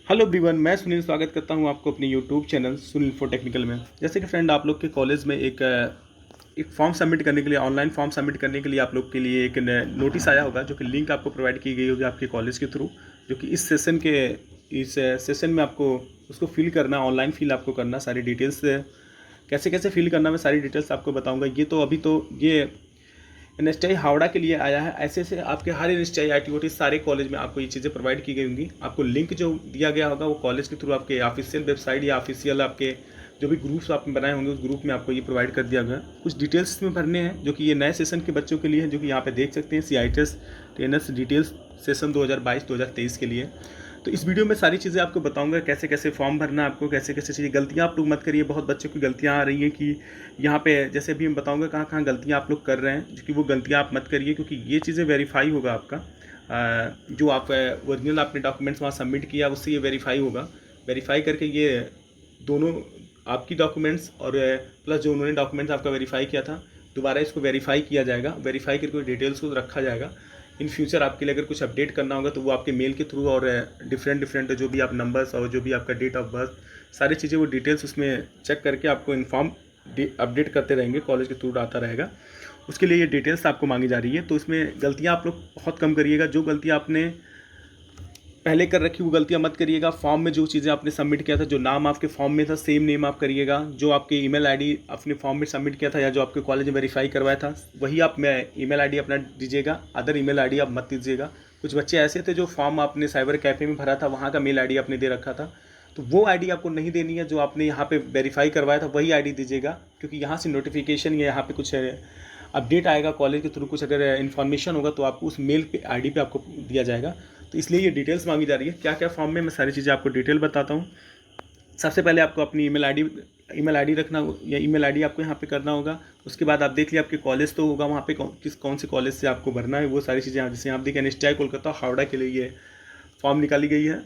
Hello everyone, मैं सुनील स्वागत करता हूं आपको अपने YouTube channel Sunil for technical में। जैसे कि फ्रेंड, आप लोग के कॉलेज में एक फॉर्म सबमिट करने के लिए, ऑनलाइन फॉर्म सबमिट करने के लिए आप लोग के लिए एक नोटिस आया होगा, जो कि लिंक आपको प्रोवाइड की गई होगी आपके कॉलेज के थ्रू, जो कि इस सेशन में आपको उसको फिल करना, ऑनलाइन फिल आपको करना। सारी डिटेल्स कैसे कैसे फिल करना, मैं सारी डिटेल्स आपको बताऊँगा। ये एनएसटीआई हावड़ा के लिए आया है। ऐसे ऐसे आपके हर एनएसटीआई आईटीओटी सारे कॉलेज में आपको ये चीज़ें प्रोवाइड की गई होंगी। आपको लिंक जो दिया गया होगा वो कॉलेज के थ्रू आपके ऑफिशियल वेबसाइट या ऑफिशियल आपके जो भी ग्रुप्स आपने बनाए होंगे उस ग्रुप में आपको ये प्रोवाइड कर दिया गया। कुछ डिटेल्स इसमें भरने हैं, जो कि ये नए सेशन के बच्चों के लिए है, जो कि यहाँ पे देख सकते हैं। CITES टेनस डिटेल्स सेशन 2022-2023 के लिए। तो इस वीडियो में सारी चीज़ें आपको बताऊंगा, कैसे कैसे फॉर्म भरना है आपको, कैसे कैसे चीज़ें। गलतियाँ आप लोग मत करिए। बहुत बच्चों की गलतियाँ आ रही हैं कि यहाँ पे जैसे भी मैं बताऊंगा कहाँ कहाँ गलतियाँ आप लोग कर रहे हैं, कि वो गलतियाँ आप मत करिए, क्योंकि ये चीज़ें वेरीफाई होगा आपका। जो आप ओरिजिनल आपने डॉक्यूमेंट्स वहाँ सबमिट किया उससे ये वेरीफाई होगा। वेरीफाई करके ये दोनों आपकी डॉक्यूमेंट्स और प्लस जो उन्होंने डॉक्यूमेंट्स आपका वेरीफाई किया था, दोबारा इसको वेरीफाई किया जाएगा। वेरीफाई करके डिटेल्स को रखा जाएगा। इन फ्यूचर आपके लिए अगर कुछ अपडेट करना होगा तो वो आपके मेल के थ्रू और डिफरेंट जो भी आप नंबर्स और जो भी आपका डेट ऑफ बर्थ, सारी चीज़ें वो डिटेल्स उसमें चेक करके आपको इन्फॉर्म अपडेट करते रहेंगे, कॉलेज के थ्रू आता रहेगा। उसके लिए ये डिटेल्स आपको मांगी जा रही है। तो इसमें गलतियाँ आप लोग बहुत कम करिएगा। जो गलतियाँ आपने पहले कर रखी वो गलतियाँ मत करिएगा। फॉर्म में जो चीज़ें आपने सबमिट किया था, जो नाम आपके फॉर्म में था सेम नेम आप करिएगा। जो आपके ईमेल आईडी अपने फॉर्म में सबमिट किया था या जो आपके कॉलेज में वेरीफाई करवाया था वही आप ईमेल आईडी अपना दीजिएगा। अदर ईमेल आईडी आप मत दीजिएगा। कुछ बच्चे ऐसे थे जो फॉर्म आपने साइबर कैफ़े में भरा था, वहाँ का मेल आईडी आपने दे रखा था, तो वो आईडी आपको नहीं देनी है। जो आपने यहाँ पे वेरीफाई करवाया था वही आईडी दीजिएगा, क्योंकि यहाँ से नोटिफिकेशन या यहाँ पे कुछ अपडेट आएगा कॉलेज के थ्रू, कुछ अगर इन्फॉर्मेशन होगा तो आपको उस मेल पे आईडी पे आपको दिया जाएगा। तो इसलिए ये डिटेल्स मांगी जा रही है। क्या क्या फॉर्म में, मैं सारी चीज़ें आपको डिटेल बताता हूँ। सबसे पहले आपको अपनी ईमेल आईडी रखना या ईमेल आईडी आपको यहाँ पे करना होगा। उसके बाद आप देख लिया आपके कॉलेज तो होगा, वहाँ पे कौन से कॉलेज से आपको भरना है वो सारी चीज़ें। जैसे आप देखिए एनएसटीआई कोलकाता हावड़ा के लिए ये फॉर्म निकाली गई है।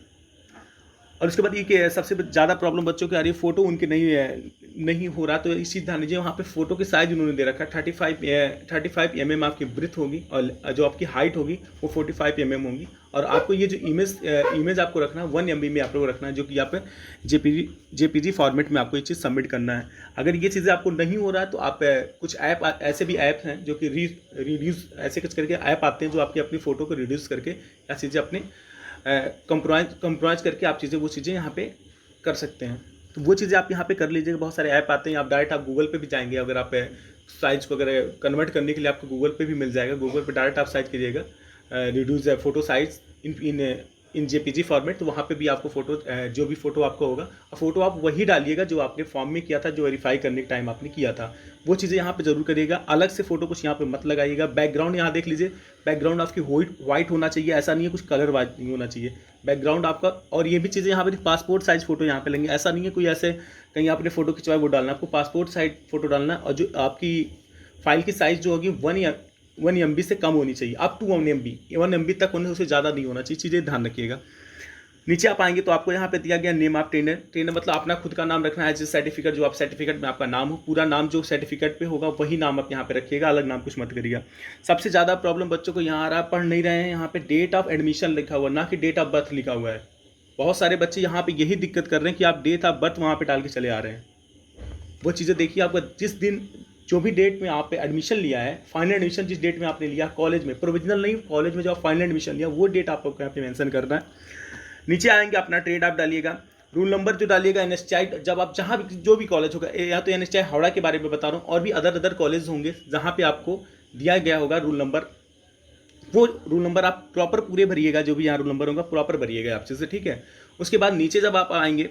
और उसके बाद ये कि सबसे ज़्यादा प्रॉब्लम बच्चों की आ रही है, फ़ोटो उनके नहीं हो रहा। तो इस चीज़ ध्यान दीजिए, वहाँ पे फ़ोटो की साइज़ उन्होंने दे रखा है 35 mm आपकी ब्रिथ होगी, और जो आपकी हाइट होगी वो 45 mm होगी। और आपको ये जो इमेज आपको रखना है 1 MB में आप लोग रखना है, जो कि यहाँ पे जेपीजी फॉर्मेट में आपको ये चीज़ सबमिट करना है। अगर ये चीज़ें आपको नहीं हो रहा है तो आप कुछ ऐप, ऐसे भी ऐप हैं जो कि रिड्यूस ऐसे कुछ करके ऐप आते हैं जो आपकी अपनी फ़ोटो को रिड्यूस करके या चीज़ें अपने कंप्रोमाइज़ करके आप वो चीज़ें यहाँ पे कर सकते हैं। तो वो चीज़ें आप यहाँ पे कर लीजिएगा। बहुत सारे ऐप आते हैं। आप डायरेक्ट आप गूगल पे भी जाएंगे, अगर आप साइज को अगर कन्वर्ट करने के लिए आपको गूगल पे भी मिल जाएगा। गूगल पे डायरेक्ट आप साइज करिएगा reduce photo size in JPG format, तो वहाँ पे भी आपको फोटो, जो भी फोटो आपको होगा, और फोटो आप वही डालिएगा जो आपने फॉर्म में किया था, जो वेरीफाई करने के टाइम आपने किया था। वो चीज़ें यहाँ पे जरूर करिएगा। अलग से फोटो कुछ यहाँ पे मत लगाइएगा। बैकग्राउंड यहाँ देख लीजिए, बैकग्राउंड आपकी वाइट होना चाहिए, ऐसा नहीं है कुछ कलर वाइट नहीं होना चाहिए बैकग्राउंड आपका। और ये भी चीज़ें यहाँ पे पासपोर्ट साइज फोटो यहाँ पे लेंगे, ऐसा नहीं है कोई ऐसे कहीं आपने फोटो खिंचवाया वो डालना। आपको पासपोर्ट साइज फोटो डालना है, और जो आपकी फाइल की साइज़ जो होगी 1 MB से कम होनी चाहिए, अप टू 1 MB तक होने, उससे ज़्यादा नहीं होना चाहिए। चीज़ें ध्यान रखिएगा। नीचे आप आएंगे तो आपको यहाँ पे दिया गया नेम ऑफ ट्रेनर मतलब अपना खुद का नाम रखना है। एज सर्टिफिकेट, जो आप सर्टिफिकेट में आपका नाम हो, पूरा नाम जो सर्टिफिकेट पे होगा वही नाम आप यहाँ पे रखिएगा, अलग नाम कुछ मत करिएगा। सबसे ज़्यादा प्रॉब्लम बच्चों को यहाँ आ रहा है, पढ़ नहीं रहे हैं। यहाँ पे डेट ऑफ एडमिशन लिखा हुआ, ना कि डेट ऑफ बर्थ लिखा हुआ है। बहुत सारे बच्चे यहाँ पे यही दिक्कत कर रहे हैं कि आप डेट ऑफ बर्थ वहाँ पे डाल के चले आ रहे हैं। वो चीज़ें देखिए, आपका जिस दिन जो भी डेट में आप एडमिशन लिया है, फाइनल एडमिशन जिस डेट में आपने लिया कॉलेज में, प्रोविजनल नहीं, कॉलेज में जो आप फाइनल एडमिशन लिया वो डेट आपको यहाँ पे मेंशन करना है। नीचे आएंगे अपना ट्रेड आप डालिएगा, रूल नंबर जो डालिएगा एनएसटीआई, जब आप जहाँ भी जो भी कॉलेज होगा, या तो एनएसटीआई हावड़ा के बारे में बता रहा हूँ, और भी अदर कॉलेज होंगे जहाँ पे आपको दिया गया होगा रूल नंबर, वो रूल नंबर आप प्रॉपर पूरे भरिएगा। जो भी यहाँ रूल नंबर होगा प्रॉपर भरिएगा आप चीज़ें, ठीक है। उसके बाद नीचे जब आप आएंगे,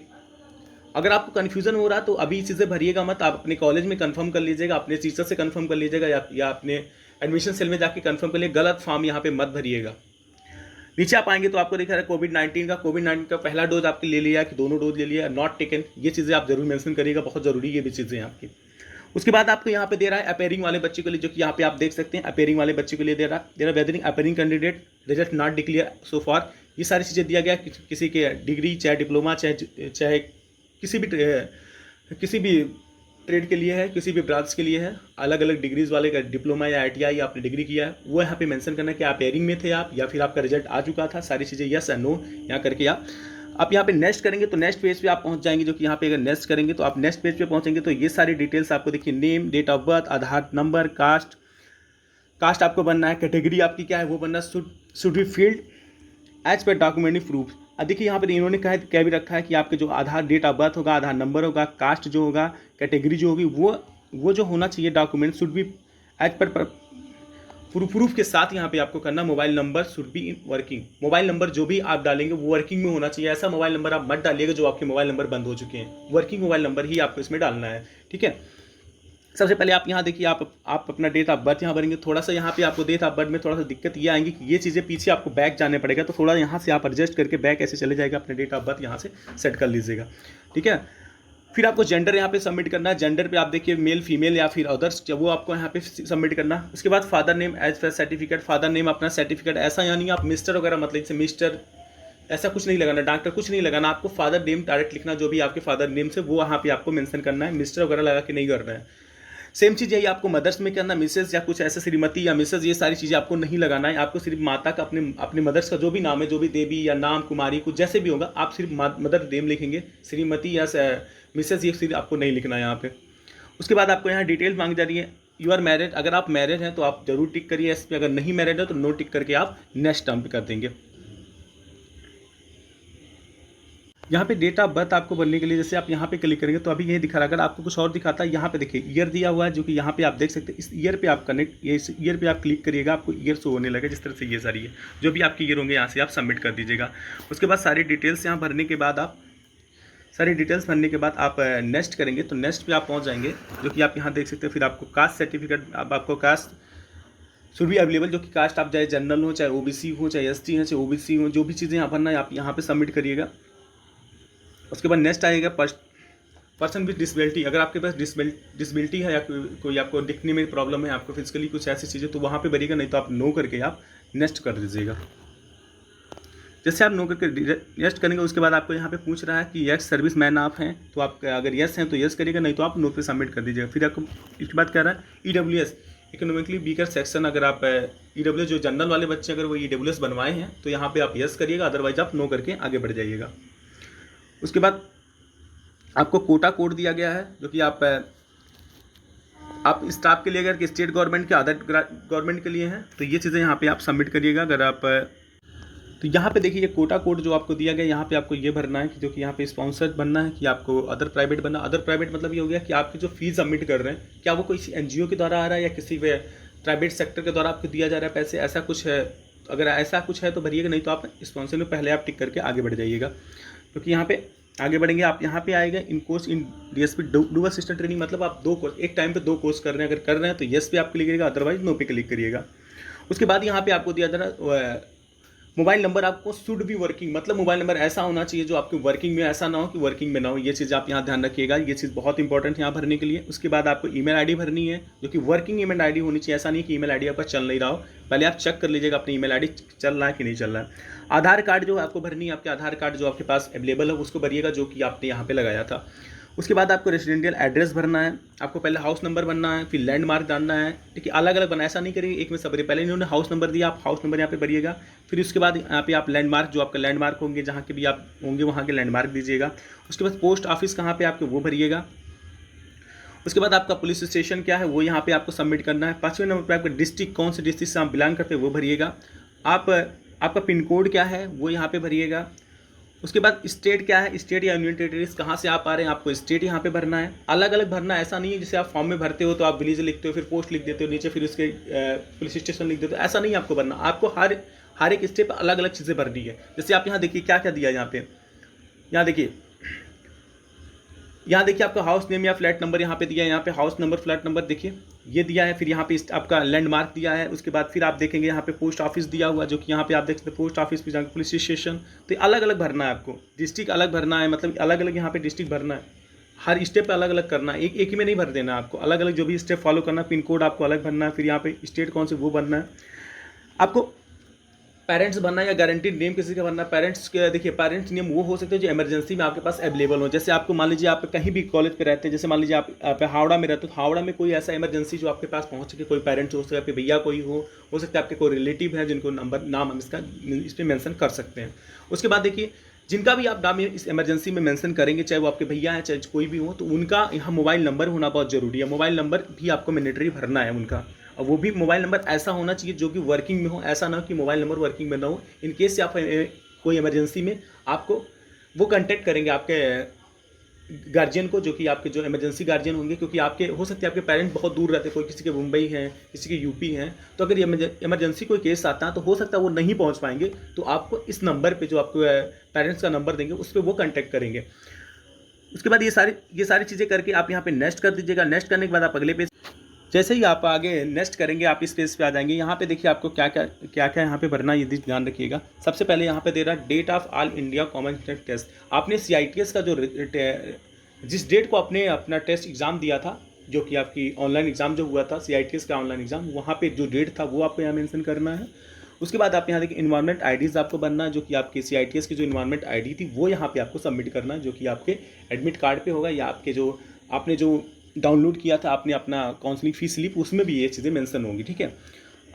अगर आपको कन्फ्यूजन हो रहा है तो अभी चीज़ें भरिएगा मत, आप अपने कॉलेज में कंफर्म कर लीजिएगा, अपने टीचर से कंफर्म कर लीजिएगा, या अपने एडमिशन सेल में जाके कंफर्म कर लीजिए। गलत फॉर्म यहाँ पे मत भरिएगा। नीचे आप आएंगे तो आपको दिखा रहा है कोविड-19 का पहला डोज आपके ले लिया कि दोनों डोज ले लिया, नॉट टेकन, ये चीज़ें आप जरूर मेंशन करिएगा, बहुत जरूरी ये भी चीज़ें हैं आपकी। उसके बाद आपको यहाँ पे दे रहा है अपेयरिंग वाले बच्चे के लिए, जो कि यहाँ पे आप देख सकते हैं अपेयरिंग वाले बच्चे के लिए दे रहा है weathering appearing candidate result not declare so for. ये सारी चीज़ें दिया गया किसी के डिग्री, चाहे डिप्लोमा, चाहे किसी भी ट्रेड के लिए है, किसी भी ब्रांच के लिए है, अलग अलग डिग्रीज वाले का डिप्लोमा या ITI आपने डिग्री किया है, वो यहाँ पे मेंशन करना है कि आप एयरिंग में थे आप, या फिर आपका रिजल्ट आ चुका था। सारी चीज़ें यस या नो यहाँ करके आप आप यहाँ पे नेक्स्ट करेंगे तो नेक्स्ट पेज पे आप पहुँच जाएंगे, जो कि यहाँ पे अगर नेक्स्ट करेंगे तो आप नेक्स्ट पेज पे पहुँचेंगे तो ये सारी डिटेल्स आपको देखिए, name, date of birth, Aadhaar number, caste आपको बनना है, कैटेगरी आपकी क्या है वो बनना, should be filled as per documentary proof. अब देखिए यहाँ पे इन्होंने क्या भी रखा है कि आपके जो आधार डेट ऑफ बर्थ होगा, आधार नंबर होगा, कास्ट जो होगा, कैटेगरी जो होगी, वो जो होना चाहिए document should be as per proof के साथ यहाँ पे आपको करना। Mobile number should be in working, mobile number जो भी आप डालेंगे वो वर्किंग में होना चाहिए। ऐसा मोबाइल नंबर आप मत डालिएगा जो आपके मोबाइल नंबर बंद हो चुके हैं, वर्किंग मोबाइल नंबर ही आपको इसमें डालना है, ठीक है। सबसे पहले आप यहाँ देखिए, आप अपना डेट ऑफ बर्थ यहाँ भरेंगे। थोड़ा सा यहाँ पे आपको डेट ऑफ बर्थ में थोड़ा सा दिक्कत ये आएंगी कि ये चीज़ें पीछे आपको बैक जाने पड़ेगा, तो थोड़ा यहाँ से आप एडजस्ट करके बैक ऐसे चले जाएगा, अपने डेट ऑफ बर्थ यहाँ से सेट कर लीजिएगा, ठीक है। फिर आपको जेंडर यहाँ पे सबमिट करना है। जेंडर पे आप देखिए मेल, फीमेल या फिर अदर्स, वो आपको यहाँ पे सबमिट करना है। उसके बाद father name as per certificate, father name अपना सर्टिफिकेट, ऐसा यानी आप मिस्टर वगैरह मतलब जैसे मिस्टर ऐसा कुछ नहीं लगाना, डॉक्टर कुछ नहीं लगाना, आपको फादर नेम डायरेक्ट लिखना, जो भी आपके फादर नेम से वो वहाँ पे आपको मेंशन करना है, मिस्टर वगैरह लगा के नहीं करना है। सेम चीज़ यही आपको मदर्स में करना, मिसेस या कुछ ऐसे श्रीमती या मिसेस, ये सारी चीज़ें आपको नहीं लगाना है। आपको सिर्फ माता का अपने मदर्स का जो भी नाम है, जो भी देवी या नाम, कुमारी, कुछ जैसे भी होगा, आप सिर्फ मदर नेम लिखेंगे, श्रीमती या मिसेस ये सिर्फ आपको नहीं लिखना है यहाँ पे। उसके बाद आपको यहाँ डिटेल मांग जा रही है, यू आर मैरिड, अगर आप मैरिड हैं तो आप जरूर टिक करिए इस पर, अगर नहीं मैरिड है तो नो टिक करके आप नेक्स्ट टर्म पे कर देंगे। यहाँ पे डेट ऑफ बर्थ आपको बनने के लिए जैसे आप यहाँ पे क्लिक करेंगे तो अभी ये दिखा रहा है, अगर आपको कुछ और दिखाता है यहाँ पे देखिए ईयर दिया हुआ है, जो कि यहाँ पे आप देख सकते हैं। इस ईयर पे आप कनेक्ट, ये इस ईयर पे आप क्लिक करिएगा, आपको ईयर शो होने लगे जिस तरह से ये सारी है, जो भी आपके ईयर होंगे यहाँ से आप सबमिट कर दीजिएगा। उसके बाद सारी डिटेल्स यहाँ भरने के बाद आप नेक्स्ट करेंगे तो नेक्स्ट पे आप पहुँच जाएंगे, जो कि आप यहाँ देख सकते हैं। फिर आपको कास्ट सर्टिफिकेट, अब आपको कास्ट शुड बी अवेलेबल, जो कि कास्ट आप चाहे जनरल हो, चाहे ओबीसी हो, चाहे एसटी हो, चाहे ओबीसी हो, जो भी चीज़ें यहाँ भरना है आप यहाँ पे सबमिट करिएगा। उसके बाद नेक्स्ट आएगा पर्सन विद डिसेबिलिटी, अगर आपके पास डिसेबिलिटी है या कोई आपको दिखने में प्रॉब्लम है, आपको फिजिकली कुछ ऐसी चीज़ें, तो वहाँ पे भरिएगा, नहीं तो आप नो करके आप नेक्स्ट कर दीजिएगा। जैसे आप नो करके नेक्स्ट करेंगे उसके बाद आपको यहाँ पे पूछ रहा है कि यस सर्विस मैन आप हैं, तो आप अगर यस हैं तो यस करिएगा, नहीं तो आप नो पे सबमिट कर दीजिएगा। फिर आपको इसके बाद कह रहा है EWS इकोनॉमिकली वीकर सेक्शन, अगर आप EWS जो जनरल वाले बच्चे अगर वो EWS बनवाए हैं तो यहाँ पे आप यस करिएगा, अदरवाइज आप नो करके आगे बढ़ जाइएगा। उसके बाद आपको कोटा कोड दिया गया है, जो कि आप स्टाफ के लिए, अगर स्टेट गवर्नमेंट के अदर गवर्नमेंट के लिए हैं तो ये चीज़ें यहाँ पे आप सबमिट करिएगा। अगर आप तो यहाँ पे देखिए ये कोटा कोड जो आपको दिया गया, यहाँ पे आपको ये भरना है कि जो कि यहाँ पे स्पॉन्सर्ड बनना है कि आपको अदर प्राइवेट बनना। अदर प्राइवेट मतलब ये हो गया कि आपकी जो फीस सबमिट कर रहे हैं, क्या वो कोई NGO के द्वारा आ रहा है या किसी प्राइवेट सेक्टर के द्वारा आपको दिया जा रहा है पैसे, ऐसा कुछ है। अगर ऐसा कुछ है तो भरिएगा, नहीं तो आप स्पॉन्सर में पहले आप टिक करके आगे बढ़ जाइएगा, क्योंकि यहाँ पे आगे बढ़ेंगे आप। यहाँ पे आएगा in course in DSP do assistant training, मतलब आप 2 कोर्स एक टाइम पे 2 कोर्स कर रहे हैं, अगर कर रहे हैं तो येस पे आप क्लिक करिएगा, अदरवाइज नो पे क्लिक करिएगा। उसके बाद यहाँ पे आपको दिया जा रहा है मोबाइल नंबर आपको शुड बी वर्किंग, मतलब मोबाइल नंबर ऐसा होना चाहिए जो आपके वर्किंग में, ऐसा ना हो कि वर्किंग में ना हो। ये चीज़ आप यहाँ ध्यान रखिएगा, ये चीज़ बहुत इंपॉर्टेंट है यहाँ भरने के लिए। उसके बाद आपको ईमेल आईडी भरनी है, जो कि वर्किंग ईमेल आईडी होनी चाहिए। ऐसा नहीं कि ईमेल आईडी आपका चल नहीं रहा हो, पहले आप चेक कर लीजिएगा अपनी ईमेल आईडी चल रहा है कि नहीं चल रहा है। आधार कार्ड जो आपको भरनी है, आपके आधार कार्ड जो आपके पास अवेलेबल है उसको भरिएगा, जो कि आपने यहाँ पे लगाया था। उसके बाद आपको रेजिडेंशियल एड्रेस भरना है, आपको पहले हाउस नंबर भरना है, फिर लैंडमार्क डालना है, ठीक है। अलग अलग बना, ऐसा नहीं करिए एक में सब, पहले इन्होंने हाउस नंबर दिया, आप हाउस नंबर यहाँ पे भरिएगा। फिर उसके बाद यहाँ पे आप लैंडमार्क, जो आपका लैंडमार्क होंगे, जहाँ के भी आप होंगे वहाँ के लैंडमार्क दीजिएगा। उसके बाद पोस्ट ऑफिस कहाँ पे आपके वो भरिएगा। उसके बाद आपका पुलिस स्टेशन क्या है वो यहाँ पे आपको सबमिट करना है। 5वें नंबर पर आपका डिस्ट्रिक्ट, कौन से डिस्ट्रिक्ट से आप बिलोंग करते हैं वो भरिएगा। आपका पिन कोड क्या है वो यहाँ पे भरिएगा। उसके बाद स्टेट क्या है, स्टेट या यूनियन टेरिटरीज कहाँ से आप आ रहे हैं, आपको स्टेट यहाँ पे भरना है। अलग अलग भरना है, ऐसा नहीं है जैसे आप फॉर्म में भरते हो तो आप विलेज लिखते हो, फिर पोस्ट लिख देते हो, नीचे फिर उसके पुलिस स्टेशन लिख देते हो, ऐसा नहीं आपको भरना। आपको हर एक स्टेप अलग अलग चीज़ें भरनी है। जैसे आप यहाँ देखिए क्या क्या दिया है यहाँ पे, यहाँ देखिए आपका हाउस नेम या फ्लैट नंबर यहाँ पे दिया है, यहाँ पे हाउस नंबर फ्लैट नंबर देखिए ये दिया है। फिर यहाँ पे आपका लैंडमार्क दिया है। उसके बाद फिर आप देखेंगे यहाँ पे पोस्ट ऑफिस दिया हुआ, जो कि यहाँ पे आप देख सकते हैं पोस्ट ऑफिस पे जाकर पुलिस स्टेशन। तो अलग अलग भरना है आपको, डिस्ट्रिक्ट अलग भरना है, मतलब अलग अलग यहाँ पे डिस्ट्रिक्ट भरना है। हर स्टेप पे अलग अलग करना है, एक ही में नहीं भर देना आपको, अलग अलग जो भी स्टेप फॉलो करना है। पिन कोड आपको अलग भरना है, फिर यहाँ पे स्टेट कौन से वो भरना है। आपको पेरेंट्स बनना है या गारंटीड नेम किसी का बनना है। पेरेंट्स के देखिए, पेरेंट्स नेम वो हो सकते हैं जो इमरजेंसी में आपके पास अवेलेबल हो। जैसे आपको मान लीजिए आप कहीं भी कॉलेज पे रहते हैं, जैसे मान लीजिए आप हावड़ा में रहते हो, तो हावड़ा में कोई ऐसा इमरजेंसी जो आपके पास पहुंच सके, कोई पेरेंट्स हो सकता है, आपके भैया कोई हो सकता है आपके कोई रिलेटिव है जिनको नाम हम इस पर मेंशन कर सकते हैं। उसके बाद देखिए जिनका भी आप नाम इस इमरजेंसी में मेंशन करेंगे, चाहे वो आपके भैया हैं चाहे कोई भी हो, तो उनका यहाँ मोबाइल नंबर होना बहुत ज़रूरी है। मोबाइल नंबर भी आपको मैंडेटरी भरना है उनका, और वो भी मोबाइल नंबर ऐसा होना चाहिए जो कि वर्किंग में हो। ऐसा ना हो कि मोबाइल नंबर वर्किंग में ना हो। इन केस से आप कोई इमरजेंसी में आपको वो कांटेक्ट करेंगे आपके गार्जियन को, जो कि आपके जो इमरजेंसी गार्जियन होंगे, क्योंकि आपके हो सकते हैं आपके पेरेंट्स बहुत दूर रहते हैं, कोई किसी के मुंबई हैं, किसी के यूपी हैं, तो अगर इमरजेंसी कोई केस आता है तो हो सकता है वो नहीं पहुंच पाएंगे। तो आपको इस नंबर पे जो आपको पेरेंट्स का नंबर देंगे उस पर वो कांटेक्ट करेंगे। उसके बाद ये सारी चीज़ें करके आप यहाँ पे नेक्स्ट कर दीजिएगा। नेक्स्ट करने के बाद आप अगले पेज, जैसे ही आप आगे नेक्स्ट करेंगे आप इस पेज पे आ जाएंगे। यहाँ पे देखिए आपको क्या क्या यहाँ पे भरना है, ये ध्यान रखिएगा। सबसे पहले यहाँ पे दे रहा है date of all India common test. आपने CITS का जो जिस डेट को आपने अपना टेस्ट एग्ज़ाम दिया था, जो कि आपकी ऑनलाइन एग्ज़ाम जो हुआ था CITS का ऑनलाइन एग्ज़ाम, वहाँ पे जो डेट था वो आपको यहाँ मेंशन करना है। उसके बाद आप यहाँ देखिए इन्वायरमेंट IDs आपको बनना है, जो कि आपकी CITS की जो इन्वायरमेंट ID थी वो यहाँ पे आपको सबमिट करना है, जो कि आपके एडमिट कार्ड पे होगा, या आपके जो आपने जो डाउनलोड किया था आपने अपना काउंसलिंग फीस स्लिप, उसमें भी ये चीज़ें मेंशन होंगी। ठीक है,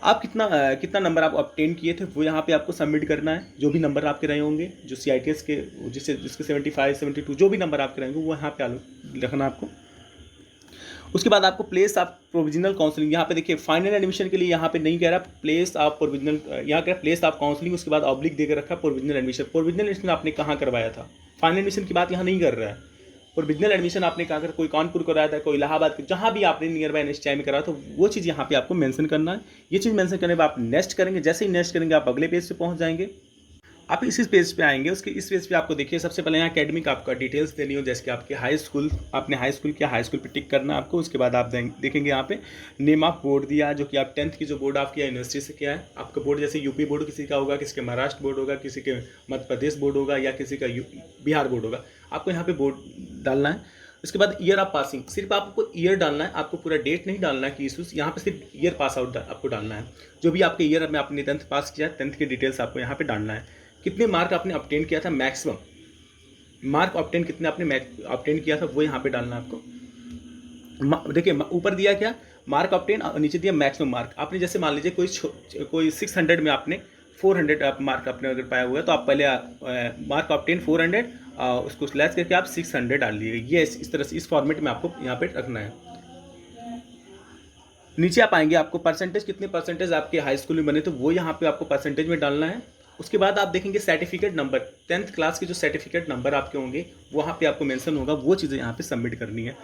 आप कितना नंबर आप ऑब्टेन किए थे वो यहाँ पे आपको सबमिट करना है। जो भी नंबर आपके रहे होंगे, जो CITS के जिसके 75 72 जो भी नंबर आपके रहेंगे वो यहाँ पे रखना आपको। उसके बाद आपको प्लेस ऑफ प्रोविजनल काउंसलिंग, यहाँ पे देखिए फाइनल एडमिशन के लिए यहाँ पे नहीं कह रहा प्लेस ऑफ प्रोविजनल, यहाँ कह रहा प्लेस ऑफ काउंसलिंग, उसके बाद ऑब्लिक देकर रखा प्रोविजनल एडमिशन। प्रोविजनल एडमिशन आपने कहाँ करवाया था, फाइनल एडमिशन की बात यहाँ नहीं कर रहा है। प्रोविजनल एडमिशन आपने कहा अगर कोई कानपुर कराया था, कोई इलाहाबाद, जहाँ भी आपने नियर बाय NSTI में कराया तो वो चीज़ यहाँ पे आपको मेंशन करना है। ये चीज़ मेंशन करने के बाद आप नेक्स्ट करेंगे। जैसे ही नेक्स्ट करेंगे आप अगले पेज पे पहुँच जाएंगे। आप इसी पेज पे आएंगे। उसके इस पेज पे आपको देखिए सबसे पहले यहाँ एकेडमिक आपका डिटेल्स देनी हो, जैसे कि आपके हाई स्कूल, आपने हाई स्कूल किया, हाई स्कूल पे टिक करना है आपको। उसके बाद आप देखेंगे यहाँ पे नेम ऑफ बोर्ड दिया, जो कि आप 10th की जो बोर्ड आप किया यूनिवर्सिटी से किया है। आपका बोर्ड जैसे यूपी बोर्ड किसी का होगा, किसी के महाराष्ट्र बोर्ड होगा, किसी के मध्य प्रदेश बोर्ड होगा, या किसी का बिहार बोर्ड होगा। आपको यहाँ पे बोर्ड डालना है। उसके बाद ईयर ऑफ पासिंग, सिर्फ आपको ईयर डालना है, आपको पूरा डेट नहीं डालना है कि इशूज़, यहाँ पे सिर्फ ईयर पास आउट आपको डालना है। जो भी आपके ईयर में आपने 10th पास किया, 10th की डिटेल्स आपको यहाँ पे डालना है। कितने मार्क आपने ऑब्टेन किया था, मैक्सिमम मार्क ऑब्टेन कितने आपने ऑब्टेन किया था वो यहाँ पे डालना है आपको। देखिए ऊपर दिया क्या मार्क ऑब्टेन, और नीचे दिया मैक्सिमम मार्क। आपने जैसे मान लीजिए कोई 600 में आपने 400 आप मार्क आपने अगर पाया हुआ है, तो आप पहले मार्क ऑब्टेन 400 उसको स्लैश करके आप 600 डाल लीजिए। ये इस तरह से इस फॉर्मेट में आपको यहाँ पे रखना है। नीचे आप आएंगे, आपको परसेंटेज कितने परसेंटेज आपके हाई स्कूल में बने तो वो यहाँ पे आपको परसेंटेज में डालना है। उसके बाद आप देखेंगे सर्टिफिकेट नंबर, 10th क्लास के जो सर्टिफिकेट नंबर आपके होंगे वहाँ पे आपको मेंशन होगा, वो चीज़ें यहाँ पे सबमिट करनी है।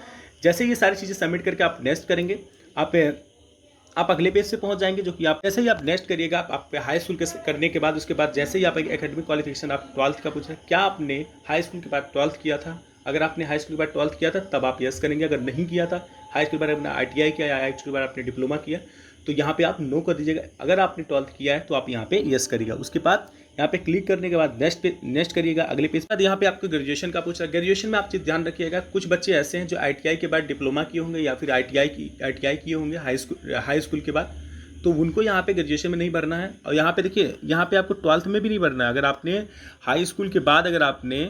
जैसे ये सारी चीज़ें सबमिट करके आप नेक्स्ट करेंगे, आप अगले पेज से पहुंच जाएंगे, जो कि आप जैसे ही आप नेक्स्ट करिएगा आप हाई स्कूल के करने के बाद, उसके बाद जैसे ही आप एकेडमिक क्वालिफिकेशन आप 12th का पूछा क्या आपने हाई स्कूल के बाद 12th किया था। अगर आपने हाई स्कूल के बाद 12th किया था तब आप यस करेंगे। अगर नहीं किया था, हाई स्कूल के बाद आपने ITI किया या IIT के बाद आपने डिप्लोमा किया, तो यहाँ पे आप नो कर दीजिएगा। अगर आपने 12th किया है तो आप यहाँ पे यस करिएगा। उसके बाद यहाँ पे क्लिक करने के बाद नेक्स्ट करिएगा अगले पेज पर। यहाँ पे आपको ग्रेजुएशन का पूछ रहा है। ग्रेजुएशन में आप चीज़ ध्यान रखिएगा, कुछ बच्चे ऐसे हैं जो ITI के बाद डिप्लोमा किए होंगे या फिर ITI किए होंगे हाई स्कूल के बाद, तो उनको यहाँ पे ग्रेजुएशन में नहीं भरना है। और यहाँ पे देखिए यहाँ पे आपको 12th में भी नहीं भरना है। अगर आपने हाई स्कूल के बाद अगर आपने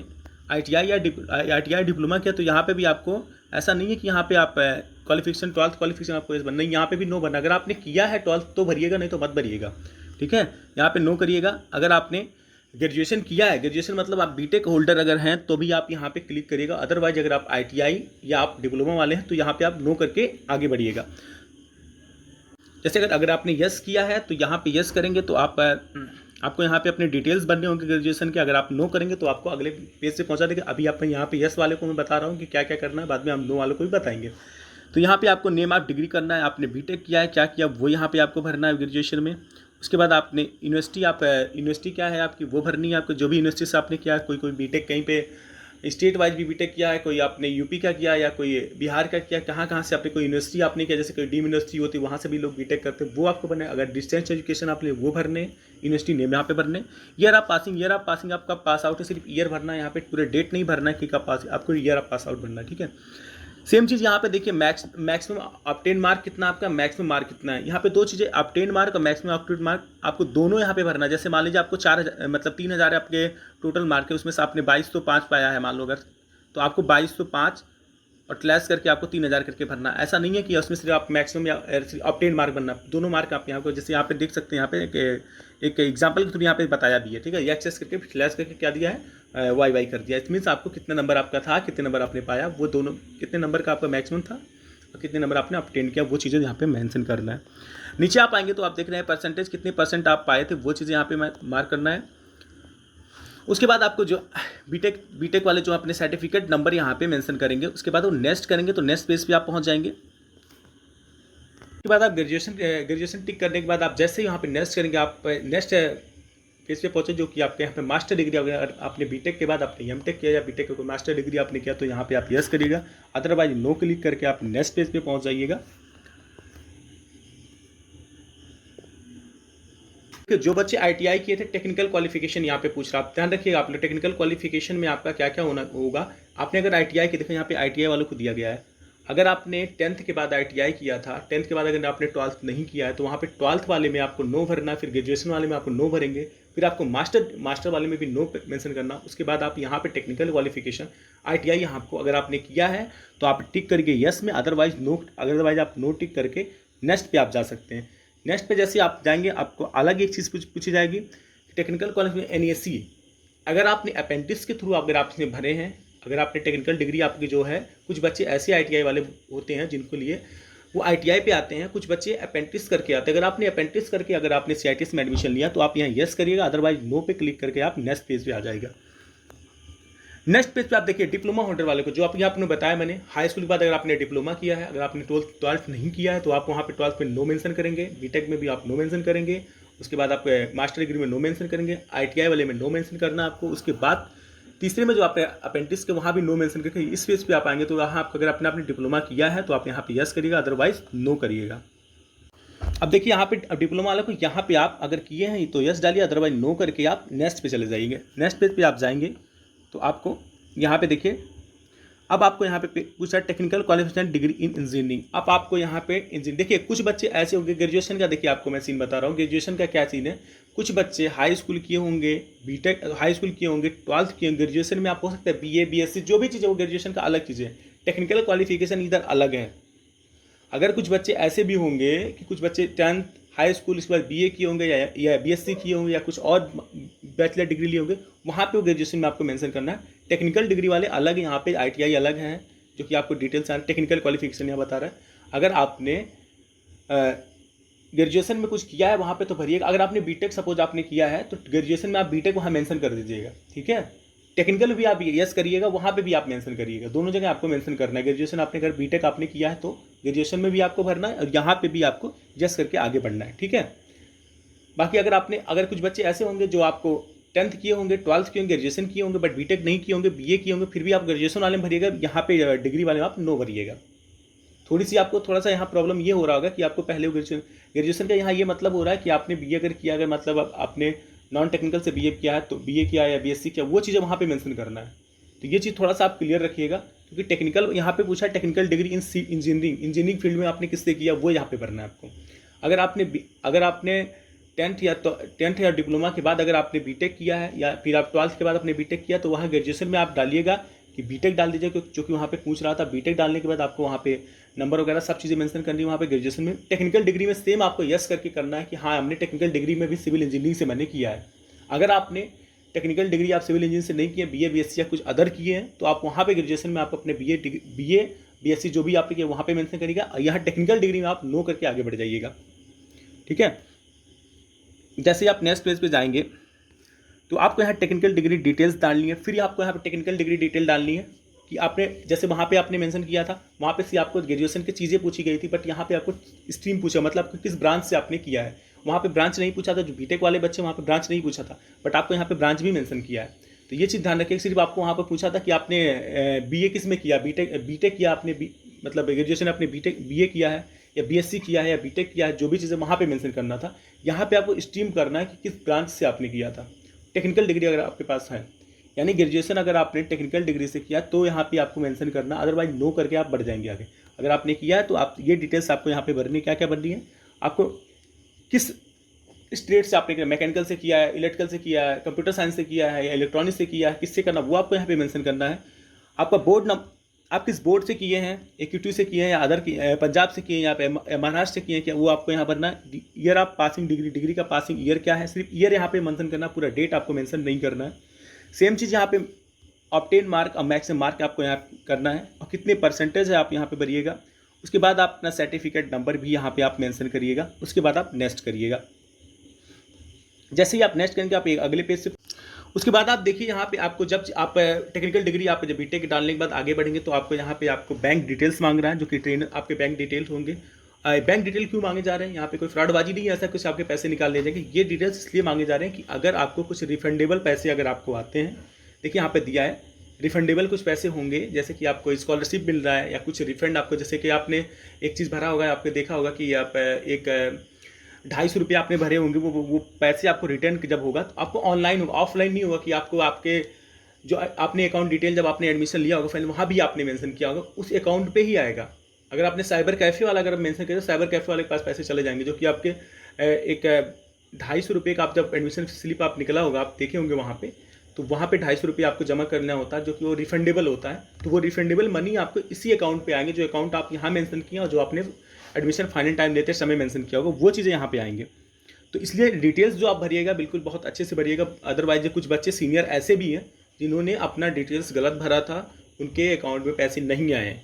ITI या ITI डिप्लोमा किया तो यहाँ पे भी आपको ऐसा नहीं है कि यहाँ पे आप क्वालिफिकेशन 12th क्वालिफिकेशन आपको इस बनना, यहाँ पे भी नो भरना। अगर आपने किया है 12th तो भरिएगा, नहीं तो मत भरिएगा। ठीक है, यहाँ पे नो करिएगा। अगर आपने ग्रेजुएशन किया है, ग्रेजुएशन मतलब आप बीटेक होल्डर अगर हैं तो भी आप यहाँ पे क्लिक करिएगा। अदरवाइज अगर आप ITI या आप डिप्लोमा वाले हैं तो यहाँ पे आप नो करके आगे बढ़िएगा। जैसे अगर आपने यस किया है तो यहाँ पे यस करेंगे तो आपको यहाँ पे अपने डिटेल्स भरने होंगे ग्रेजुएशन के। अगर आप नो करेंगे तो आपको अगले पेज से पहुँचा देगा। अभी आप यहाँ पे यस वाले को मैं बता रहा हूँ कि क्या क्या करना है, बाद में हम नो वालों को भी बताएंगे। तो यहाँ पे आपको नेम ऑफ डिग्री करना है, आपने बीटेक किया है क्या किया वो यहाँ पे आपको भरना है ग्रेजुएशन में। उसके बाद आपने यूनिवर्सिटी क्या है आपकी वो भरनी है आपको, जो भी यूनिवर्सिटी से आपने किया है। कोई बीटेक कहीं पे स्टेट वाइज भी बीटेक किया है, कोई आपने यूपी का किया या कोई बिहार का किया, कहाँ से आपने कोई यूनिवर्सिटी आपने किया, जैसे कोई डीम यूनिवर्सिटी होती है वहाँ से भी लोग बीटेक करते हैं, वो आपको बने। अगर डिस्टेंस एजुकेशन आपने वो भरने, यूनिवर्सिटी नेम यहाँ पे भरने। ईयर ऑफ पासिंग आपका पास आउट है, सिर्फ ईयर भरना है, यहाँ पे पूरे डेट नहीं भरना है कि कब पास, आपको ईयर ऑफ पास आउट भरना है। ठीक है, सेम चीज़ यहाँ पे देखिए मैक्सिमम ऑब्टेन मार्क कितना आपका, मैक्सिमम मार्क कितना है। यहाँ पे दो चीज़ें, ऑब्टेन मार्क और मैक्सिमम ऑब्टेन मार्क, आपको दोनों यहाँ पे भरना है। जैसे मान लीजिए आपको 3000 आपके टोटल मार्क है, उसमें से आपने 2205 पाया है मान लो अगर, तो आपको 2205 और क्लैश करके आपको 3000 करके भरना। ऐसा नहीं है कि उसमें सिर्फ आप मैक्सिमम या ऑब्टेन मार्क बनना, दोनों मार्क आप यहाँ को जैसे यहाँ पे देख सकते हैं। यहाँ पे एक एग्जाम्पल के थ्रू यहाँ पे बताया भी है। ठीक है, एक्सेस करके स्लैश करके क्या दिया है वाई वाई कर दिया। इट मीन्स आपको कितना नंबर आपका था, कितने नंबर आपने पाया, वो दोनों कितने नंबर का आपका मैक्सिमम था और कितने नंबर आपने ऑब्टेन किया, वो चीज़ें यहाँ पे मेंशन करना है। नीचे आप आएंगे तो आप देख रहे हैं परसेंटेज, कितने परसेंट आप पाए थे, वो चीज़ें यहाँ पे मार्क करना है। उसके बाद आपको जो बीटेक वाले जो अपने सर्टिफिकेट नंबर यहाँ पे मेंशन करेंगे, उसके बाद वो नेक्स्ट करेंगे तो नेक्स्ट पेज पे आप पहुँच जाएंगे। उसके बाद आप ग्रेजुएशन टिक करने के बाद आप जैसे ही यहाँ पे नेक्स्ट करेंगे, आप नेक्स्ट पेज पे पहुँचे जो कि आपके यहाँ पे मास्टर डिग्री, अगर आपने बीटेक के बाद आपने एमटेक किया या बीटेक के कोई मास्टर डिग्री आपने किया तो यहाँ पे आप यस करिएगा, अदरवाइज नो क्लिक करके आप नेक्स्ट पेज पे पहुँच जाइएगा। जो बच्चे आईटीआई किए थे, टेक्निकल क्वालिफिकेशन यहाँ पे पूछ रहा, आप ध्यान रखिएगा आप टेक्निकल क्वालिफिकेशन में आपका क्या क्या होगा। आपने अगर आईटीआई की, देखो यहाँ पे आईटीआई वालों को दिया गया है, अगर आपने 10th के बाद आईटीआई किया था, 10th के बाद अगर आपने 12th नहीं किया है तो वहाँ पे 12th वाले में आपको नो भरना, फिर ग्रेजुएशन वाले में आपको नो भरेंगे, फिर आपको मास्टर वाले में भी नो मेंशन करना। उसके बाद आप यहाँ पे टेक्निकल क्वालिफिकेशन आईटीआई यहाँ आपको अगर आपने किया है तो आप टिक करके यस में, अदरवाइज आप नो टिक करके नेक्स्ट पे आप जा सकते हैं। नेक्स्ट पे जैसे आप जाएंगे आपको अलग एक चीज़ पूछी जाएगी, टेक्निकल क्वालिफिकेशन एनएससी, अगर आपने अपेंडिक्स के थ्रू अगर आप इसमें भरे हैं, अगर आपने टेक्निकल डिग्री आपकी जो है, कुछ बच्चे ऐसे आईटीआई वाले होते हैं जिनको लिए वो आईटीआई पे आते हैं, कुछ बच्चे अपेंडिक्स करके आते हैं। अगर आपने अपेंडिक्स करके अगर आपने सीआईटीएस में एडमिशन लिया तो आप यहाँ यस करिएगा, अदरवाइज नो पे क्लिक करके आप नेक्स्ट पेज पे आ जाएगा। नेक्स्ट पेज पे आप देखिए डिप्लोमा होल्डर वाले को, जो आप आपने बताया मैंने, हाई स्कूल के बाद अगर आपने डिप्लोमा किया है, अगर आपने 12th नहीं किया है तो आप वहाँ पे 12th में नो मेंशन करेंगे, बीटेक में भी आप नो मेंशन करेंगे, उसके बाद आप मास्टर डिग्री में नो मेंशन करेंगे, आईटीआई वाले में नो मेंशन करना आपको। उसके बाद तीसरे में जो आपने अपेंडिक्स के वहाँ भी नो मेंशन करके इस पेज पे आप आएंगे तो वहाँ आप अगर आपने डिप्लोमा किया है तो आप यहाँ पे यस करिएगा, अदरवाइज नो करिएगा। अब देखिए यहाँ पे डिप्लोमा वाले को यहाँ पे आप अगर किए हैं तो यस डालिए, अदरवाइज नो करके आप नेक्स्ट पे चले जाइएगा। नेक्स्ट पेज पे आप जाएंगे तो आपको यहाँ पे देखिए, अब आपको यहाँ पे पूछा technical qualification degree in engineering. अब आपको यहाँ पे इंजीनियरिंग, देखिए कुछ बच्चे ऐसे होंगे, ग्रेजुएशन का देखिए आपको मैं सीन बता रहा हूँ, ग्रेजुएशन का क्या सीन है। कुछ बच्चे हाई स्कूल किए होंगे, बीटेक हाई स्कूल किए होंगे, 12th किए होंगे, ग्रेजुएशन में आप हो सकता है बीए बीएससी जो भी चीज़ है वो ग्रेजुएशन का अलग चीज़ है, टेक्निकल क्वालिफिकेशन इधर अलग है। अगर कुछ बच्चे ऐसे भी होंगे कि कुछ बच्चे 10th हाई स्कूल इसके बाद बीए किए होंगे या बीएससी किए होंगे या कुछ और बैचलर डिग्री लिए होंगे, वहाँ पे वो ग्रेजुएशन में आपको मेंशन करना है। टेक्निकल डिग्री वाले अलग, यहाँ पे आईटीआई अलग हैं जो कि आपको डिटेल्स टेक्निकल क्वालिफिकेशन यहाँ बता रहा है। अगर आपने ग्रेजुएशन में कुछ किया है वहाँ पे तो भरिएगा, अगर आपने बीटेक सपोज आपने किया है तो ग्रेजुएशन में आप बीटेक वहाँ मेंशन कर दीजिएगा, ठीक है। टेक्निकल भी आप यस करिएगा, वहाँ पे भी आप मेंशन करिएगा, दोनों जगह आपको मेंशन करना है। ग्रेजुएशन आपने अगर बीटेक आपने किया है तो ग्रेजुएशन में भी आपको भरना है और यहाँ पे भी आपको यस करके आगे बढ़ना है, ठीक है। बाकी अगर कुछ बच्चे ऐसे होंगे जो आपको 10th किए होंगे, 12th किए होंगे, ग्रेजुएशन किए होंगे बट बीटेक नहीं किए होंगे, बीए किए होंगे, फिर भी आप ग्रेजुएशन वाले में भरिएगा, यहाँ पे डिग्री वाले में आप नो भरिएगा। थोड़ा सा यहाँ प्रॉब्लम ये हो रहा होगा कि आपको पहले ग्रेजुएशन का यहाँ ये मतलब हो रहा है कि आपने बीए अगर किया, अगर मतलब आपने नॉन टेक्निकल से बीए किया है तो बीए किया या बीएससी किया, वो चीज़ें वहाँ पे मेंशन करना है। तो ये चीज़ थोड़ा सा आप क्लियर रखिएगा, क्योंकि टेक्निकल यहाँ पे पूछा है technical degree in engineering field में आपने किससे किया, वो यहाँ पे भरना है आपको। अगर आपने 10th या डिप्लोमा के बाद अगर आपने बीटेक किया है या फिर आप 12th के बाद आपने बीटेक किया तो वहाँ ग्रेजुएशन में आप डालिएगा कि बीटेक डाल दीजिए, क्योंकि वहाँ पे पूछ रहा था। बीटेक डालने के बाद आपको वहाँ पे नंबर वगैरह सब चीज़ें मेंशन करनी है वहाँ पे ग्रेजुएशन में। टेक्निकल डिग्री में सेम आपको यस करके करना है कि हाँ हमने टेक्निकल डिग्री में भी सिविल इंजीनियरिंग से मैंने किया है। अगर आपने टेक्निकल डिग्री आप सिविल इंजीनियरिंग से नहीं किए, बीए बीएससी या कुछ अदर किए हैं, तो आप वहाँ पे ग्रेजुएशन में आप अपने बीए बीएससी जो भी आपने किया वहाँ पे मेंशन करिएगा। यहाँ टेक्निकल डिग्री में आप नो करके आगे बढ़ जाइएगा, ठीक है। जैसे आप नेक्स्ट पेज पे जाएंगे तो आपको यहाँ टेक्निकल डिग्री डिटेल्स डालनी है। फिर आपको यहाँ पे टेक्निकल डिग्री डिटेल डालनी है कि आपने जैसे वहाँ पे आपने मेंशन किया था, वहाँ पे से आपको ग्रेजुएशन की चीज़ें पूछी गई थी, बट यहाँ पे आपको स्ट्रीम पूछा, मतलब किस ब्रांच से आपने किया है। वहाँ पे ब्रांच नहीं पूछा था, जो बीटेक वाले बच्चे वहाँ पे ब्रांच नहीं पूछा था, बट आपको यहाँ पे ब्रांच भी मेंशन किया है। तो ये चीज़ ध्यान रखिए, सिर्फ आपको वहाँ पर पूछा था कि आपने बीए किस में किया, बीटेक किया आपने, मतलब ग्रेजुएशन आपने बीए किया है या बीएससी किया है या बीटेक किया है, जो भी चीज़ें वहाँ पे मेंशन करना था। यहाँ पे आपको स्ट्रीम करना है कि किस ब्रांच से आपने किया था। टेक्निकल डिग्री अगर आपके पास है, यानी ग्रेजुएशन अगर आपने टेक्निकल डिग्री से किया तो यहाँ पे आपको मेंशन करना, अदरवाइज नो करके आप बढ़ जाएंगे आगे। अगर आपने किया है तो आप ये डिटेल्स आपको यहाँ पे भरनी, क्या क्या भरनी है, आपको किस स्ट्रेट से आपने किया, मैकेनिकल से किया है, इलेक्ट्रिकल से किया है, कंप्यूटर साइंस से किया है या इलेक्ट्रॉनिक्स से किया है, किससे करना वो आपको यहाँ पे मेंशन करना है। आपका बोर्ड आप किस बोर्ड से किए हैं, AQT से किए हैं या अदर पंजाब से किए हैं या महाराष्ट्र से किए हैं क्या, वो आपको यहाँ भरना है। ईयर ऑफ पासिंग डिग्री का पासिंग ईयर क्या है, सिर्फ ईयर यहाँ पे मेंशन करना, पूरा डेट आपको मेंशन नहीं करना है। सेम चीज़ यहाँ पे ऑब्टेन मार्क और मैक्सिमम मार्क आपको यहाँ करना है और कितने परसेंटेज है आप यहाँ पे भरिएगा। उसके बाद आप अपना सर्टिफिकेट नंबर भी यहाँ पे आप मेंशन करिएगा। उसके बाद आप नेक्स्ट करिएगा। जैसे ही आप नेक्स्ट करेंगे आप एक अगले पेज से, उसके बाद आप देखिए यहाँ पे आपको जब आप टेक्निकल डिग्री आप जब बीटेक डालने के बाद आगे बढ़ेंगे तो आपको यहाँ पे आपको बैंक डिटेल्स मांग रहा है, जो कि ट्रेनर आपके बैंक डिटेल्स होंगे। बैंक डिटेल क्यों मांगे जा रहे हैं? यहाँ पे कोई फ्रॉडबाजी नहीं है, ऐसा कुछ आपके पैसे निकाल ले जाएंगे। ये डिटेल्स इसलिए मांगे जा रहे हैं कि अगर आपको कुछ रिफंडेबल पैसे अगर आपको आते हैं, देखिए यहाँ पे दिया है रिफंडेबल कुछ पैसे होंगे, जैसे कि आपको स्कॉलरशिप मिल रहा है या कुछ रिफंड आपको, जैसे कि आपने एक चीज़ भरा होगा, आपने देखा होगा कि आप एक 250 रुपये आपने भरे होंगे, वो पैसे आपको रिटर्न जब होगा तो आपको ऑनलाइन होगा, ऑफलाइन नहीं होगा कि आपको आपके जो आपने अकाउंट डिटेल जब आपने एडमिशन लिया होगा फाइनल वहाँ भी आपने मेंशन किया होगा, उस अकाउंट पे ही आएगा। अगर आपने साइबर कैफ़े वाला अगर मेंशन किया तो साइबर कैफ़े वाले के पास पैसे चले जाएंगे, जो कि आपके एक 250 रुपये का आप जब एडमिशन स्लिप आप निकला होगा आप देखे होंगे वहाँ पे, तो वहाँ पे 250 रुपये आपको जमा करना होता है, जो कि वो रिफंडेबल होता है। तो वो रिफंडेबल मनी आपको इसी अकाउंट पे आएंगे, जो अकाउंट आप यहाँ मेंशन किया और जो आपने एडमिशन फाइनल टाइम देते समय मेंशन किया होगा, वो चीज़ें यहाँ पे आएंगे। तो इसलिए डिटेल्स जो आप भरिएगा बिल्कुल बहुत अच्छे से भरिएगा। अदरवाइज कुछ बच्चे सीनियर ऐसे भी हैं जिन्होंने अपना डिटेल्स गलत भरा था, उनके अकाउंट में पैसे नहीं आए हैं।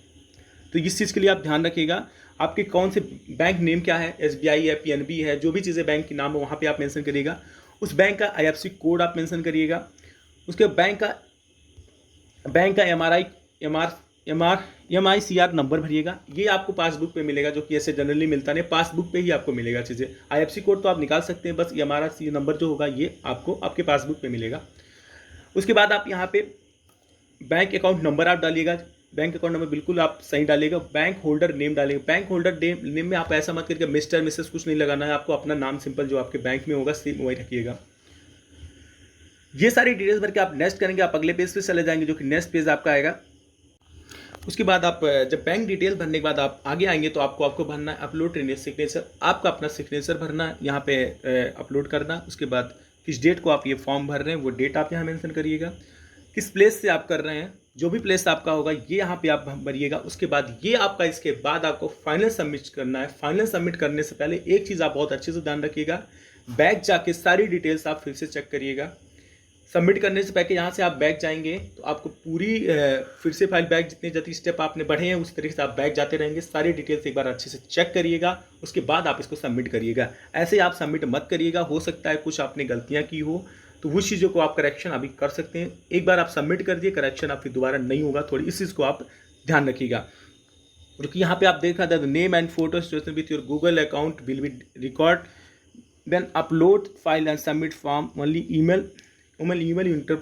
तो इस चीज़ के लिए आप ध्यान रखिएगा। आपके कौन से बैंक नेम क्या है, SBI है, PNB है, जो भी चीज़ें बैंक के नाम है वहाँ पे आप मेंशन करिएगा। उस बैंक का IFSC कोड आप मेंशन करिएगा। उसके बैंक का MICR नंबर भरिएगा। ये आपको पासबुक पे मिलेगा, जो कि ऐसे जनरली मिलता नहीं, पासबुक पे ही आपको मिलेगा चीज़ें। IFSC कोड तो आप निकाल सकते हैं, बस MICR नंबर जो होगा ये आपको आपके पासबुक पे मिलेगा। उसके बाद आप यहाँ पे बैंक अकाउंट नंबर आप डालिएगा। बैंक अकाउंट नंबर बिल्कुल आप सही डालिएगा। बैंक होल्डर नेम डालिएगा। बैंक होल्डर नेम में आप ऐसा मत करिएगा मिस्टर मिसेस कुछ नहीं लगाना है, आपको अपना नाम सिंपल जो आपके बैंक में होगा सेम वही रखिएगा। ये सारी डिटेल्स भर के आप नेक्स्ट करेंगे, आप अगले पेज पे चले जाएंगे, जो कि नेक्स्ट पेज आपका आएगा। उसके बाद आप जब बैंक डिटेल भरने के बाद आप आगे आएंगे तो आपको भरना है अपलोड सिग्नेचर। आपका अपना सिग्नेचर भरना है, यहाँ पे अपलोड करना। उसके बाद किस डेट को आप ये फॉर्म भर रहे हैं वो डेट आप यहाँ मेंशन करिएगा। किस प्लेस से आप कर रहे हैं, जो भी प्लेस आपका होगा ये यहाँ पे आप भरिएगा। उसके बाद ये आपका, इसके बाद आपको फाइनल सबमिट करना है। फाइनल सबमिट करने से पहले एक चीज़ आप बहुत अच्छे से ध्यान रखिएगा, बैक जाके सारी डिटेल्स आप फिर से चेक करिएगा। सबमिट करने से पहले यहाँ से आप बैक जाएंगे तो आपको पूरी फिर से फाइल बैक जितने स्टेप आपने बढ़े हैं उस तरीके से आप बैक जाते रहेंगे। सारी डिटेल्स एक बार अच्छे से चेक करिएगा, उसके बाद आप इसको सबमिट करिएगा। ऐसे आप सबमिट मत करिएगा, हो सकता है कुछ आपने गलतियाँ की हो तो वो चीज़ों को आप करेक्शन अभी कर सकते हैं। एक बार आप सबमिट कर दिए, करेक्शन आप फिर दोबारा नहीं होगा, थोड़ी इस चीज़ को आप ध्यान रखिएगा। क्योंकि यहाँ पे आप देखा था name and photo situation with your Google account will be record then upload file and submit form only email enter.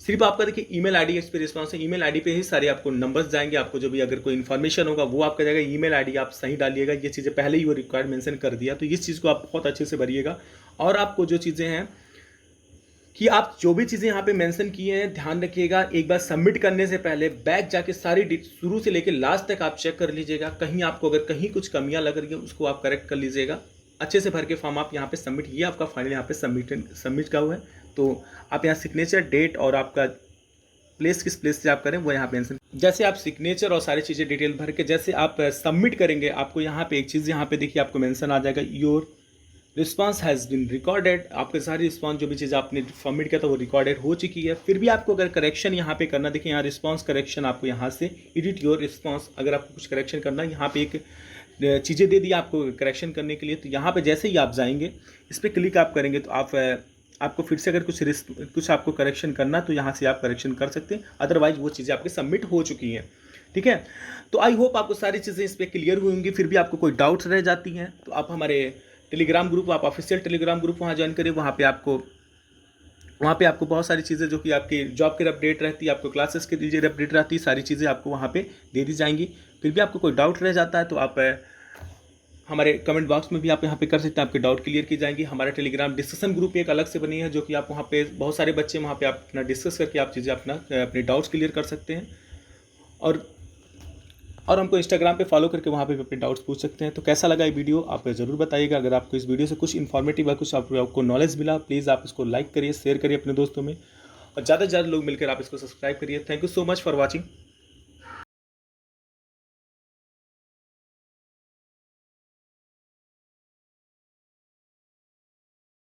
सिर्फ आपका देखिए ईमेल आईडी इस पर रिस्पॉन्स है, ईमेल आईडी पे ही सारे आपको नंबर्स जाएंगे। आपको जो भी अगर कोई इन्फॉर्मेशन होगा वो आपका जाएगा। ईमेल आईडी आप सही डालिएगा, ये चीज़ें पहले ही वो रिक्वायर्ड मेंशन कर दिया, तो इस चीज़ को आप बहुत अच्छे से भरिएगा। और आपको जो चीज़ें हैं कि आप जो भी चीज़ें यहाँ पे मेंशन किए हैं ध्यान रखिएगा। एक बार सबमिट करने से पहले बैक जाके सारी शुरू से लेकर लास्ट तक आप चेक कर लीजिएगा। कहीं आपको अगर कहीं कुछ कमियाँ लग रही है उसको आप करेक्ट कर लीजिएगा। अच्छे से भर के फॉर्म आप यहाँ पे सबमिट, ये आपका फाइनल यहाँ पे सबमिट का हुआ है। तो आप यहाँ सिग्नेचर, डेट और आपका प्लेस किस प्लेस से आप करें वो यहाँ पे मेंशन। जैसे आप सिग्नेचर और सारी चीज़ें डिटेल भर के जैसे आप सबमिट करेंगे, आपको यहाँ पे एक चीज़ यहाँ पे देखिए आपको मेंशन आ जाएगा, your response has been recorded. आपके सारी रिस्पांस जो भी चीज़ आपने सबमिट किया था वो रिकॉर्डेड हो चुकी है। फिर भी आपको अगर करेक्शन यहाँ पे करना, देखिए यहाँ रिस्पांस करेक्शन, आपको यहाँ से एडिट योर रिस्पांस, अगर आपको कुछ करेक्शन करना है यहाँ पे एक चीज़ें दे दी आपको करेक्शन करने के लिए। तो यहाँ पे जैसे ही आप जाएंगे इस पर क्लिक आप करेंगे तो आपको फिर से अगर कुछ आपको करेक्शन करना तो यहाँ से आप करेक्शन कर सकते हैं। अदरवाइज वो चीज़ें आपकी सबमिट हो चुकी हैं। ठीक है, तो आई होप आपको सारी चीज़ें इस पर क्लियर हुई होंगी। फिर भी आपको कोई डाउट्स रह जाती हैं तो आप हमारे टेलीग्राम ग्रुप, आप ऑफिशियल टेलीग्राम ग्रुप वहाँ ज्वाइन करें। वहाँ पे आपको बहुत सारी चीज़ें जो कि आपकी जॉब की अपडेट रहती है, आपको क्लासेस के रिलेटेड अपडेट रहती है, सारी चीज़ें आपको वहाँ पे दे दी जाएंगी। फिर भी आपको कोई डाउट रह जाता है तो आप हमारे कमेंट बॉक्स में भी आप यहाँ पे कर सकते हैं, आपके डाउट क्लियर की जाएंगी। हमारा टेलीग्राम डिस्कशन ग्रुप एक अलग से बनी है, जो कि आप वहाँ पे बहुत सारे बच्चे वहाँ पे आप अपना डिस्कस करके आप चीज़ें अपने डाउट्स क्लियर कर सकते हैं। और हमको इंस्टाग्राम पे फॉलो करके वहाँ पे अपने डाउट्स पूछ सकते हैं। तो कैसा लगा ये वीडियो आप ज़रूर बताइएगा। अगर आपको इस वीडियो से कुछ इन्फॉर्मेटिव या कुछ आपको नॉलेज मिला, प्लीज़ आप इसको लाइक करिए, शेयर करिए अपने दोस्तों में, और ज़्यादा से ज़्यादा लोग मिलकर आप इसको सब्सक्राइब करिए। Thank you so much for watching.